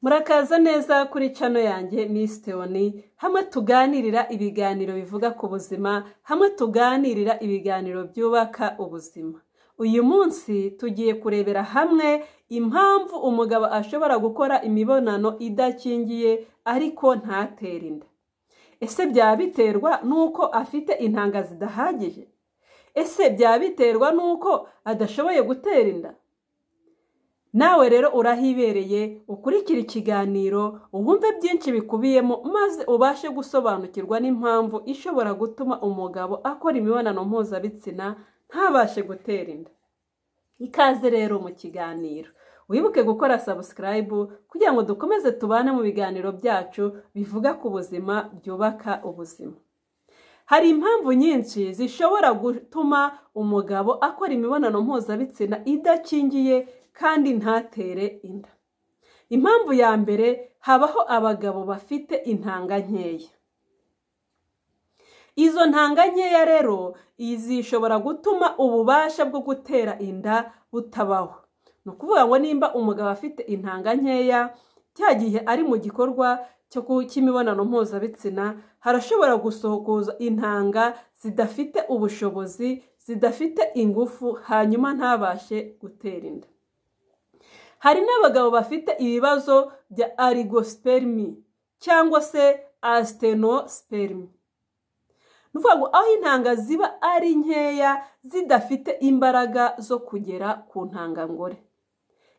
Murakaza neza kuri channel yanjye Miss Theoni, hamwe tuganirira ibiganiro bivuga ku buzima, hamwe tuganirira ibiganiro byubaka ubuzima. Uyu munsi tugiye kurebera hamwe impamvu umugabo ashobora gukora imibonano idakingiye ariko ntatere inda. Ese byaba biterwa nuko afite intanga zidahagije? Ese byaba biterwa nuko adashoboye gutera inda? Nawe rero urahibereye ukurikira ikiganiro wumve byinshi bikubiyemo maze ubashe gusobanukirwa n'impamvu ishobora gutuma umugabo akora imibonano mpuzabitsina ntabashe gutera inda. Ikaze rero mu kiganiro. Wibuke gukora subscribe kugira ngo dukomeze tubane mu biganiro byacu bivuga ku buzima byubaka ubuzima. Hari impamvu nyinshi zishobora gutuma umugabo akora imibonano mpuzabitsina idakingiye kandi ntatere inda. Impamvu ya mbere, habaho abagabo bafite intanga nkeya. Izo ntanga nkeya rero zishobora gutuma ububasha bwo gutera inda butabaho. Ni ukuvuga ngo nimba umugabo afite intanga nkeya, cya gihe ari mu gikorwa cy'imibonano mpuzabitsina harashobora gusohoka intanga zidafite ubushobozi, zidafite ingufu, hanyuma ntabashe gutera inda. Hari n'abagabo bafite ibibazo bya oligospermie cyangwa se astenospermie. Nuvuga ngo aho intanga ziba ari nkeya zidafite imbaraga zo kugera ku ntangangore.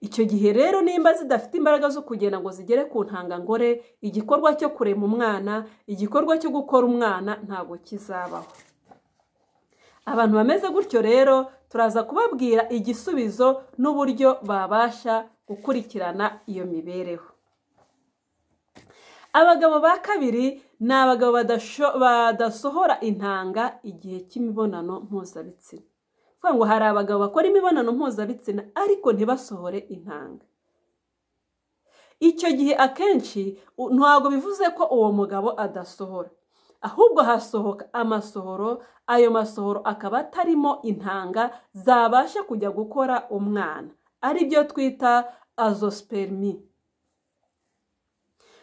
Icyo gihe rero nimba zidafite imbaraga zo kugera ngo zigere ku ntangangore, igikorwa cyo kurema umwana, igikorwa cyo gukora umwana ntabwo kizabaho. Abantu bameze gutyo rero turaza kubabwira igisubizo n'uburyo babasha gukurikirana iyo mibereho. Abagabo ba kabiri ni abagabo badasohora intanga igihe cy'imibonano mpuzabitsina. Kuvuga ngo hari abagabo bakora imibonano mpuzabitsina ariko ntibasohore intanga. Icyo gihe akenshi ntabwo bivuze ko uwo mugabo adasohora, ahubwo hasohoka amasohoro, ayo masohoro akaba atarimo intanga zabasha kujya gukora umwana, ari byo twita azospermie.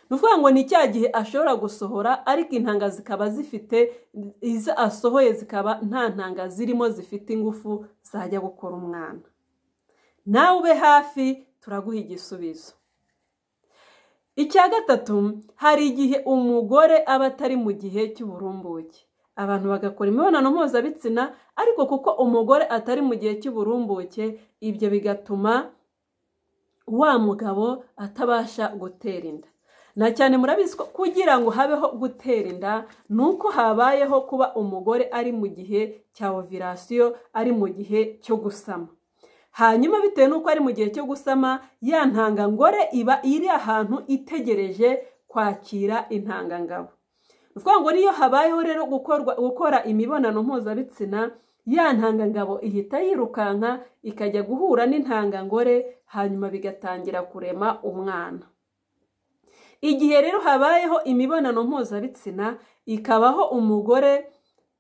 Nuvuga ngo ni cya gihe ashobora gusohora ariko intanga zikaba zifite, izo asohoye zikaba nta ntanga zirimo zifite ingufu zajya gukora umwana. Nawe ube hafi turaguha igisubizo. Icya gatatu, hari igihe umugore aba atari mu gihe cy'uburumbuke. Abantu bagakora imibonano mpuzabitsina ariko kuko umugore atari mu gihe cy'uburumbuke, ibyo bigatuma wa mugabo atabasha gutera inda. Na cyane murabizi ko kugira ngo habeho gutera inda nuko habayeho kuba umugore ari mu gihe cya ovulation, ari mu gihe cyo gusama. Hanyuma bitewe nuko ari mu gihe cyo gusama, ya ntangangore iba iri ahantu itegereje kwakira intangangabo. Nuvuga ngo niyo habayeho rero gukora imibonano mpuzabitsina, ya ntangangabo ihita yirukanka ikajya guhura n'intangangore, hanyuma bigatangira kurema umwana. Igihe rero habayeho imibonano mpuzabitsina, ikabaho umugore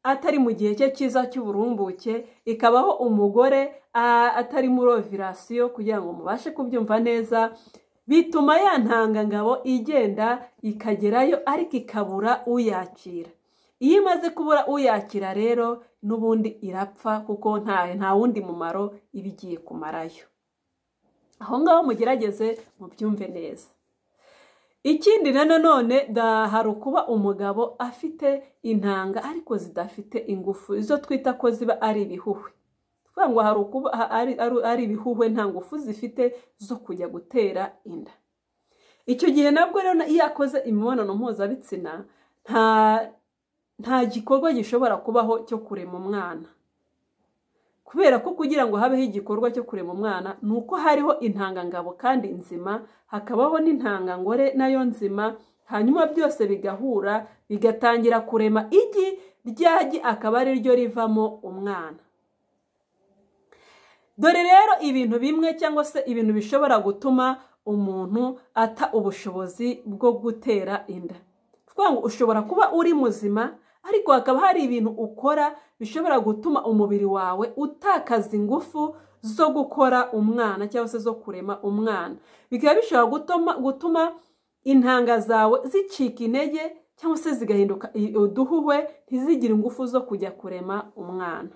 atari mu gihe cye cyiza cy'uburumbuke, ikabaho umugore atari muri ovulation, kugira ngo mubashe kubyumva neza, bituma ya ntangangabo igenda ikagerayo ariko ikabura uyakira. Iyo imaze kubura uyakira rero n'ubundi irapfa kuko nta wundi mumaro iba igiye kumarayo. Aho ngaho mugerageze mubyumve neza. Ikindi nanone hari ukuba umugabo afite intanga ariko zidafite ingufu, izo twita ko ziba ari ibihuhwe. Kuvuga ngo hari ukuba ari ibihuhwe nta ngufu zifite zo kujya gutera inda. Icyo gihe nabwo rero iyo akoze imibonano mpuzabitsina nta gikorwa gishobora kubaho cyo kurema umwana. Kubera ko kugira ngo habeho igikorwa cyo kurema umwana nuko hariho intangangabo kandi nzima, hakabaho n'intangangore nayo nzima, hanyuma byose bigahura bigatangira kurema igi, ryagi akaba ari ryo rivamo umwana. Dore rero ibintu bimwe cyangwa se ibintu bishobora gutuma umuntu ata ubushobozi bwo gutera inda. Kuvuga ngo ushobora kuba uri muzima ariko hakaba hari ibintu ukora bishobora gutuma umubiri wawe utakaza ingufu zo gukora umwana cyangwa se zo kurema umwana, bikaba bishobora gutuma intanga zawe zicika intege cyangwa se zigahinduka uduhuhwe, ntizigire ingufu zo kujya kurema umwana.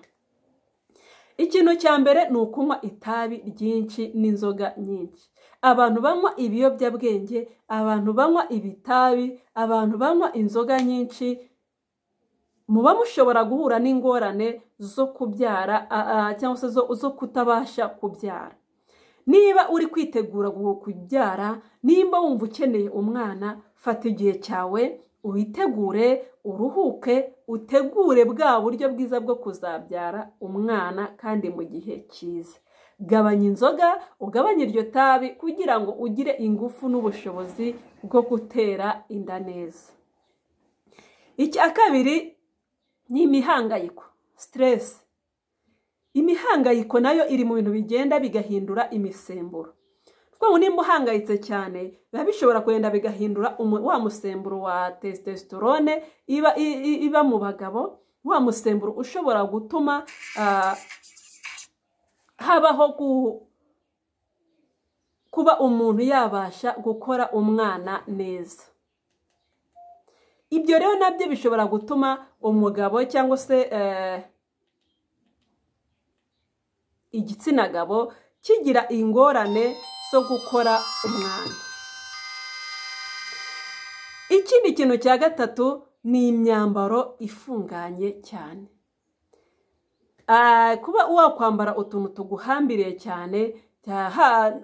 Ikintu cya mbere ni ukunywa itabi ryinshi n'inzoga nyinshi. Abantu banywa ibiyobyabwenge, abantu banywa ibitabi, abantu banywa inzoga nyinshi, muba mushobora guhura n'ingorane zo kubyara cyangwa se zo kutabasha kubyara. Niba uri kwitegura kubyara, nimba wumva ukeneye umwana, fata igihe cyawe uwitegure, uruhuke, utegure bwa buryo bwiza bwo kuzabyara umwana kandi mu gihe cyiza. Gabanya inzoga, ugabanye iryo tabi kugira ngo ugire ingufu n'ubushobozi bwo gutera inda neza. Icya kabiri ni imihangayiko, stress. Imihangayiko nayo iri mu bintu bigenda bigahindura imisemburo. Kuko nimba uhangayitse cyane, biba bishobora kugenda bigahindura wa musemburo wa testosterone iba mu bagabo, wa musemburo ushobora gutuma habaho kuba umuntu yabasha gukora umwana neza. Ibyo rero nabyo bishobora gutuma umugabo cyangwa se igitsina gabo kigira ingorane zo gukora umwana. Ikindi kintu cya gatatu ni imyambaro ifunganye cyane. Kuba wakwambara utuntu tuguhambiriye cyane,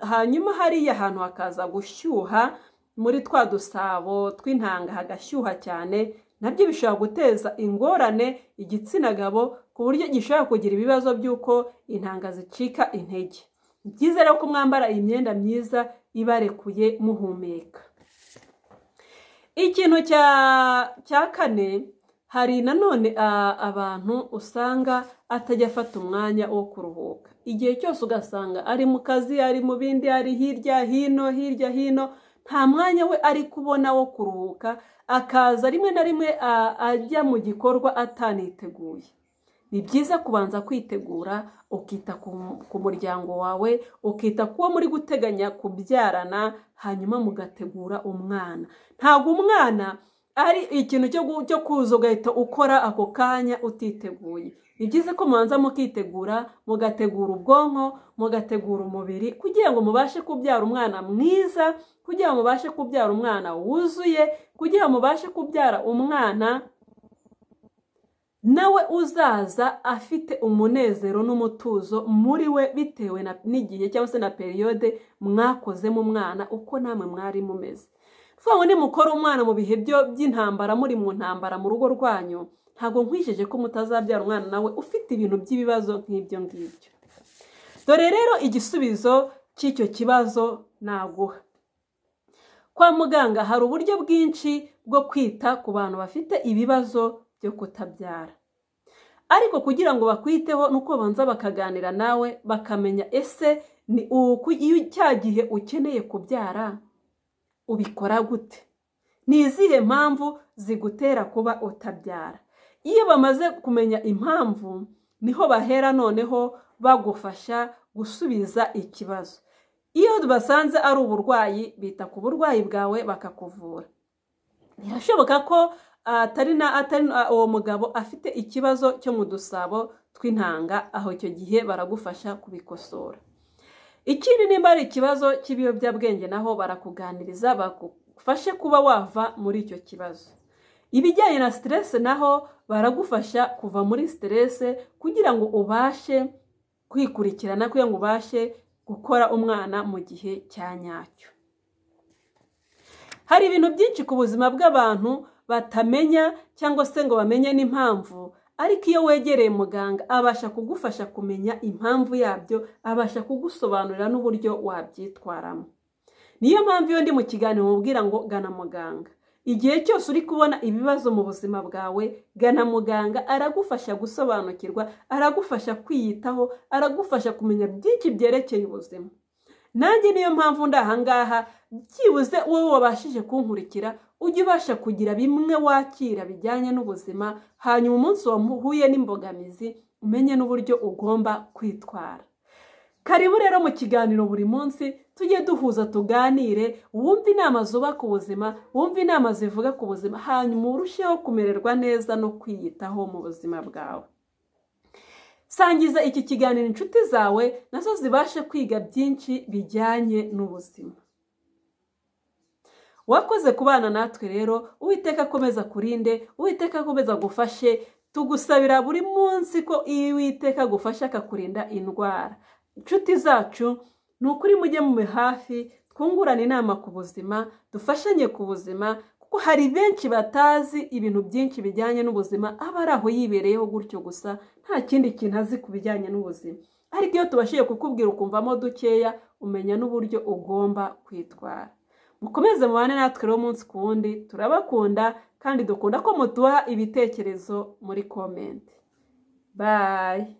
hanyuma hariya ahantu hakaza gushyuha muri twa dusabo tw'intanga hagashyuha cyane, nabyo bishobora guteza ingorane igitsina gabo ku buryo gishobora kugira ibibazo by'uko intanga zicika intege. Ni byiza rero ko mwambara imyenda myiza ibarekuye muhumeka. Ikintu cya kane, hari nanone abantu usanga atajya afata umwanya wo kuruhuka. Igihe cyose ugasanga ari mu kazi, ari mu bindi, ari hirya hino, nta mwanya we ari kubona wo kuruhuka, akaza rimwe na rimwe ajya mu gikorwa ataniteguye. Ni byiza kubanza kwitegura, ukita ku muryango wawe, ukita kuba muri guteganya kubyarana, hanyuma mugategura umwana. Ntabwo umwana ari ikintu cyo kuza ugahita ukora ako kanya utiteguye. Ni byiza ko mubanza mukitegura, mugategura ubwonko, mugategura umubiri kugira ngo mubashe kubyara umwana mwiza, kugira ngo mubashe kubyara umwana wuzuye, kugira ngo mubashe kubyara umwana nawe uzaza afite umunezero n'umutuzo muri we, bitewe n'igihe cyangwa se na periode mwakozemo umwana uko namwe mwari mumeze. Vuga ngo nimukora umwana mu bihe by'intambara, muri mu ntambara mu rugo rwanyu, ntabwo nkwisheje ko mutazabyara umwana nawe ufite ibintu by'ibibazo nk'ibyo ngibyo. Dore rero igisubizo cy'icyo kibazo naguha. Kwa muganga hari uburyo bwinshi bwo kwita ku bantu bafite ibibazo byo kutabyara, ariko kugira ngo bakwiteho nuko banza bakaganira nawe, bakamenya ese ni iyo cya gihe ukeneye kubyara ubikora gute, ni izihe mpamvu zigutera kuba utabyara. Iyo bamaze kumenya impamvu, niho bahera noneho bagufasha gusubiza ikibazo. Iyo basanze ari uburwayi, bita ku burwayi bwawe bakakuvura. Birashoboka ko atari uwo mugabo afite ikibazo cyo mu dusabo tw'intanga, aho icyo gihe baragufasha kubikosora. Ikindi, nimba ari ikibazo cy'ibiyobyabwenge, naho barakuganiriza bagufashe kuba wava muri icyo kibazo. Ibijyanye na stress naho baragufasha kuva muri stress kugira ngo ubashe kwikurikirana, kugira ngo ubashe gukora umwana mu gihe cya nyacyo. Hari ibintu byinshi ku buzima bw'abantu batamenya cyangwa se ngo bamenye n'impamvu, ariko iyo wegereye muganga abasha kugufasha kumenya impamvu yabyo, abasha kugusobanurira n'uburyo wabyitwaramo. Niyo mpamvu iyo ndi mu kiganiro mubwira ngo gana muganga. Igihe cyose uri kubona ibibazo mu buzima bwawe, gana muganga, aragufasha gusobanukirwa, aragufasha kwiyitaho, aragufasha kumenya byinshi byerekeye ubuzima. Nanjye niyo mpamvu ndahangaha, byibuze wowe wabashije kunkurikira, ujye ubasha kugira bimwe wakira bijyanye n'ubuzima, hanyuma umunsi wahuye n'imbogamizi umenye n'uburyo ugomba kwitwara. karibu rero mu kiganiro buri munsi tujye duhuza tuganire, wumve inama zubaka ubuzima, wumve inama zivuga ku buzima, hanyuma urusheho kumererwa neza no kwiyitaho mu buzima bwawe. Sangiza iki kiganiro inshuti zawe nazo zibashe kwiga byinshi bijyanye n'ubuzima. Wakoze kubana natwe rero, Uwiteka akomeza kurinde, Uwiteka akomeza gufashe, tugusabira buri munsi ko Uwiteka agufasha akakurinda indwara. Inshuti zacu, ni ukuri mujye mu hafi, twungurane inama ku buzima, dufashanye ku buzima, kuko hari benshi batazi ibintu byinshi bijyanye n'ubuzima, aba ari aho yibereyeho gutyo gusa, nta kindi kintu azi ku bijyanye n'ubuzima. Ariko iyo tubashije kukubwira ukumvamo dukeya, umenya n'uburyo ugomba kwitwara. Mukomeze mubane natwe rero umunsi ku wundi, turabakunda kandi dukunda ko muduha ibitekerezo muri comment. Bye.